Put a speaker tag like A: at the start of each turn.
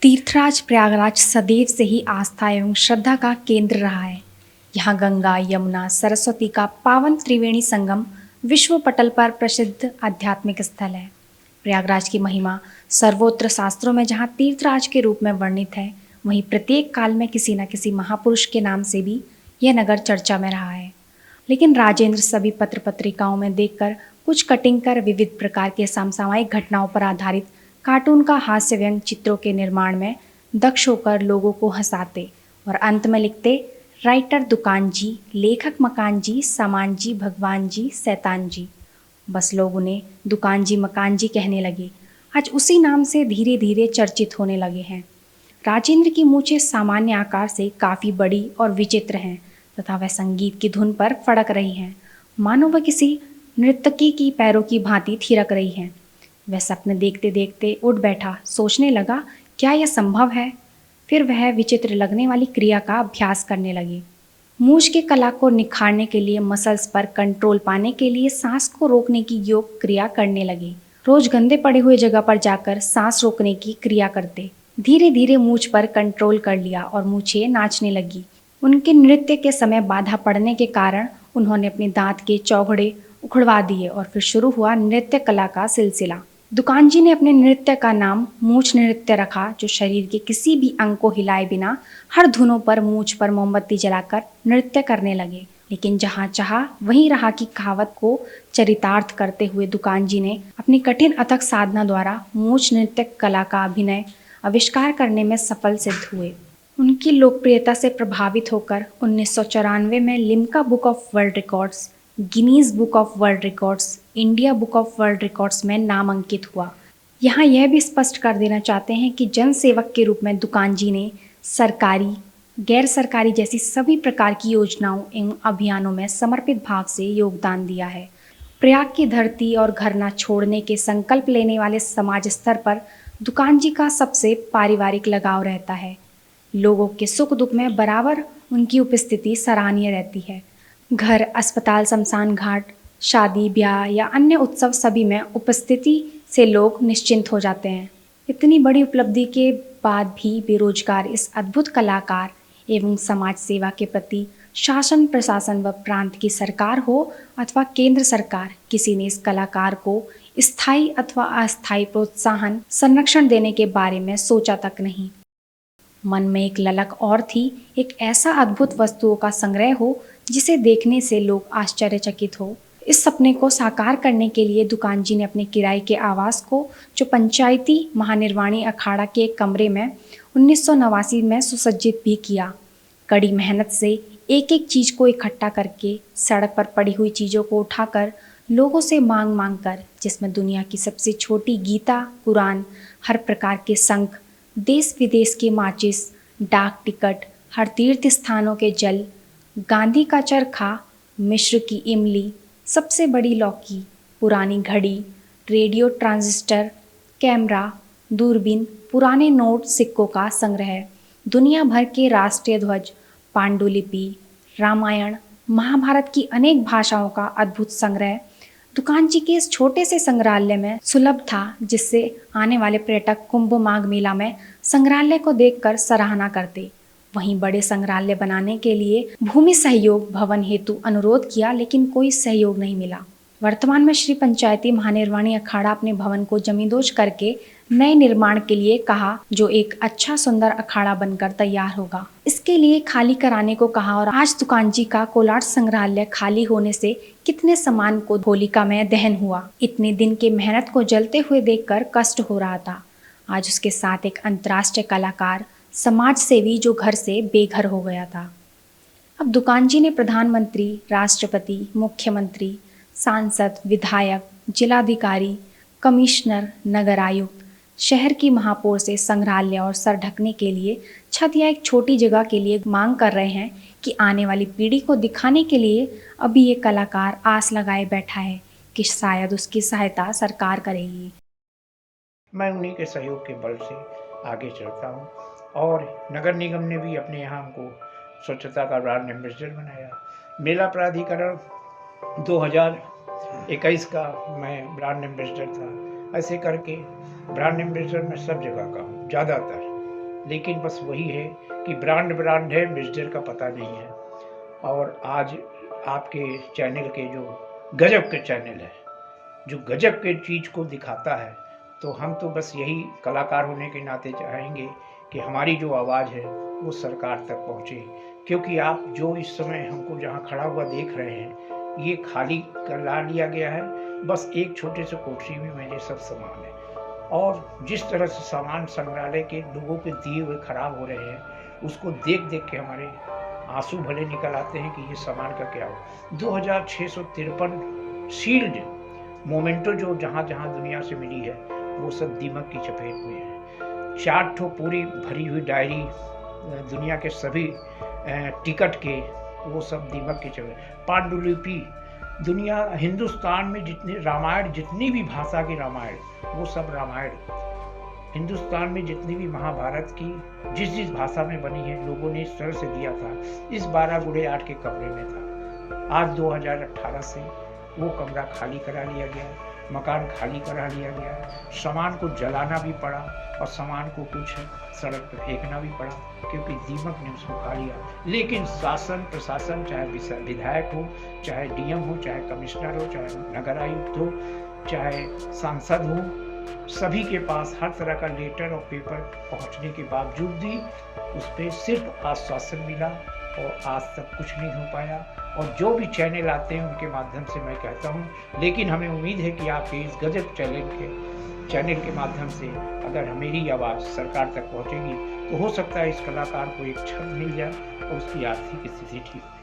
A: तीर्थराज प्रयागराज सदैव से ही आस्था एवं श्रद्धा का केंद्र रहा है। यहाँ गंगा, यमुना, सरस्वती का पावन त्रिवेणी संगम विश्व पटल पर प्रसिद्ध आध्यात्मिक स्थल है। प्रयागराज की महिमा सर्वोत्र शास्त्रों में जहाँ तीर्थराज के रूप में वर्णित है, वहीं प्रत्येक काल में किसी न किसी महापुरुष के नाम से भी यह नगर चर्चा में रहा है। लेकिन राजेंद्र सभी पत्र पत्रिकाओं में देखकर कुछ कटिंग कर विविध प्रकार के समसामयिक घटनाओं पर आधारित कार्टून का हास्य व्यंग चित्रों के निर्माण में दक्ष होकर लोगों को हंसाते और अंत में लिखते, राइटर दुकान जी, लेखक मकान जी, सामान जी, भगवान जी, शैतान जी। बस लोग उन्हें दुकान जी, मकान जी कहने लगे। आज उसी नाम से धीरे धीरे चर्चित होने लगे हैं। राजेंद्र की मूछें सामान्य आकार से काफ़ी बड़ी और विचित्र हैं तथा वह संगीत की धुन पर फड़क रही हैं, मानो वह किसी नर्तकी की पैरों की भांति थिरक रही हैं। वह सपने देखते देखते उठ बैठा, सोचने लगा, क्या यह संभव है? फिर वह विचित्र लगने वाली क्रिया का अभ्यास करने लगे। मूछ की कला को निखारने के लिए, मसल्स पर कंट्रोल पाने के लिए सांस को रोकने की योग क्रिया करने लगे। रोज गंदे पड़े हुए जगह पर जाकर सांस रोकने की क्रिया करते। धीरे धीरे मूछ पर कंट्रोल कर लिया और मूछें नाचने लगी। उनके नृत्य के समय बाधा पड़ने के कारण उन्होंने अपने दांत के चौघड़े उखड़वा दिए और फिर शुरू हुआ नृत्य कला का सिलसिला। दुकान जी ने अपने नृत्य का नाम मूछ नृत्य रखा, जो शरीर के किसी भी अंग को हिलाए बिना हर धुनों पर मूछ पर मोमबत्ती जलाकर नृत्य करने लगे। लेकिन जहाँ चाहा वहीं रहा की कहावत को चरितार्थ करते हुए दुकान जी ने अपनी कठिन अथक साधना द्वारा मूछ नृत्य कला का अभिनय आविष्कार करने में सफल सिद्ध हुए। उनकी लोकप्रियता से प्रभावित होकर 1994 में Limca book of world records, Guinness book of world records, India book of world records में नामांकित हुआ। यहाँ यह भी स्पष्ट कर देना चाहते हैं कि जन सेवक के रूप में दुकान जी ने सरकारी, गैर सरकारी जैसी सभी प्रकार की योजनाओं एवं अभियानों में समर्पित भाव से योगदान दिया है। प्रयाग की धरती और घर न छोड़ने के संकल्प लेने वाले समाज स्तर पर दुकान जी का सबसे पारिवारिक लगाव रहता है। लोगों के सुख दुख में बराबर उनकी उपस्थिति सराहनीय रहती है। घर, अस्पताल, शमशान घाट, शादी ब्याह या अन्य उत्सव सभी में उपस्थिति से लोग निश्चिंत हो जाते हैं। इतनी बड़ी उपलब्धि के बाद भी बेरोजगार इस अद्भुत कलाकार एवं समाज सेवा के प्रति शासन, प्रशासन व प्रांत की सरकार हो अथवा केंद्र सरकार, किसी ने इस कलाकार को स्थायी अथवा अस्थायी प्रोत्साहन, संरक्षण देने के बारे में सोचा तक नहीं। मन में एक ललक और थी, एक ऐसा अद्भुत वस्तुओं का संग्रह हो जिसे देखने से लोग आश्चर्यचकित हो। इस सपने को साकार करने के लिए दुकान जी ने अपने किराए के आवास को, जो पंचायती महानिर्वाणी अखाड़ा के एक कमरे में 1989 में सुसज्जित भी किया। कड़ी मेहनत से एक एक चीज को इकट्ठा करके, सड़क पर पड़ी हुई चीजों को उठाकर, लोगों से मांग मांग कर, जिसमें दुनिया की सबसे छोटी गीता, कुरान, हर प्रकार के शंख, देश विदेश के माचिस, डाक टिकट, हर तीर्थ स्थानों के जल, गांधी का चरखा, मिश्र की इमली, सबसे बड़ी लौकी, पुरानी घड़ी, रेडियो ट्रांजिस्टर, कैमरा, दूरबीन, पुराने नोट, सिक्कों का संग्रह, दुनिया भर के राष्ट्रीय ध्वज, पांडुलिपि, रामायण, महाभारत की अनेक भाषाओं का अद्भुत संग्रह दुकान जी के इस छोटे से संग्रहालय में सुलभ था, जिससे आने वाले पर्यटक कुंभ माघ मेला में संग्रहालय को देखकर सराहना करते। वहीं बड़े संग्रहालय बनाने के लिए भूमि सहयोग भवन हेतु अनुरोध किया, लेकिन कोई सहयोग नहीं मिला। वर्तमान में श्री पंचायती महानिर्वाणी अखाड़ा अपने भवन को जमींदोज करके नए निर्माण के लिए कहा, जो एक अच्छा सुंदर अखाड़ा बनकर तैयार होगा। इसके लिए खाली कराने को कहा और आज दुकान जी का कोलाट संग्रहालय खाली होने से कितने सामान को होलिका में दहन हुआ। इतने दिन के मेहनत को जलते हुए देखकर कष्ट हो रहा था। आज उसके साथ एक अंतर्राष्ट्रीय कलाकार, समाज सेवी जो घर से बेघर हो गया था। अब दुकान जी ने प्रधानमंत्री, राष्ट्रपति, मुख्यमंत्री, सांसद, विधायक, जिलाधिकारी, कमिश्नर, नगर आयुक्त, शहर की महापौर से संग्रहालय और सर ढकने के लिए छत या एक छोटी जगह के लिए मांग कर रहे हैं कि आने वाली पीढ़ी को दिखाने के लिए अभी ये कलाकार आस लगाए बैठा है कि शायद उसकी सहायता सरकार करेगी।
B: मैं उन्हीं के सहयोग के बल से आगे चलता हूँ और नगर निगम ने भी अपने यहाँ हमको स्वच्छता का ब्रांड एम्बेसडर बनाया। मेला प्राधिकरण 2021 का मैं ब्रांड एम्बेसडर था। ऐसे करके ब्रांड एम्बेसडर मैं सब जगह का हूँ ज़्यादातर, लेकिन बस वही है कि ब्रांड है, मिर्जर का पता नहीं है। और आज आपके चैनल के जो गजब के चैनल है, जो गजब के चीज़ को दिखाता है, तो हम तो बस यही कलाकार होने के नाते चाहेंगे कि हमारी जो आवाज़ है वो सरकार तक पहुँचे। क्योंकि आप जो इस समय हमको जहाँ खड़ा हुआ देख रहे हैं, ये खाली करा लिया गया है, बस एक छोटे से कोठरी में मेरे सब सामान है। और जिस तरह से सामान संग्रहालय के लोगों के दिए हुए खराब हो रहे हैं, उसको देख देख के हमारे आंसू भले निकल आते हैं कि ये सामान का क्या हो। 2653 सील्ड मोमेंटो जो जहाँ जहाँ दुनिया से मिली है, वो सब दीमक की चपेट में है। 4 ठो पूरी भरी हुई डायरी दुनिया के सभी टिकट के, वो सब दीमक की चपेट। पांडुलिपि दुनिया हिंदुस्तान में जितने रामायण, जितनी भी भाषा की रामायण, वो सब रामायण हिंदुस्तान में जितनी भी महाभारत की जिस भाषा में बनी है, लोगों ने इस तरह से दिया था। इस 12 गुणे 8 के कमरे में था। आज 2018 से वो कमरा खाली करा लिया गया, मकान खाली करा लिया गया, सामान को जलाना भी पड़ा और सामान को कुछ सड़क पर फेंकना भी पड़ा, क्योंकि दीमक ने उसको खा लिया। लेकिन शासन प्रशासन, चाहे विधायक हो, चाहे डीएम हो, चाहे कमिश्नर हो, चाहे नगर आयुक्त हो, चाहे सांसद हो, सभी के पास हर तरह का लेटर और पेपर पहुंचने के बावजूद भी उस पर सिर्फ आश्वासन मिला और आज तक कुछ नहीं हो पाया। और जो भी चैनल आते हैं उनके माध्यम से मैं कहता हूं, लेकिन हमें उम्मीद है कि आपके इस गजब चैनल के माध्यम से अगर मेरी आवाज़ सरकार तक पहुंचेगी, तो हो सकता है इस कलाकार को एक छत मिल जाए और उसकी आर्थिक स्थिति ठीक हो।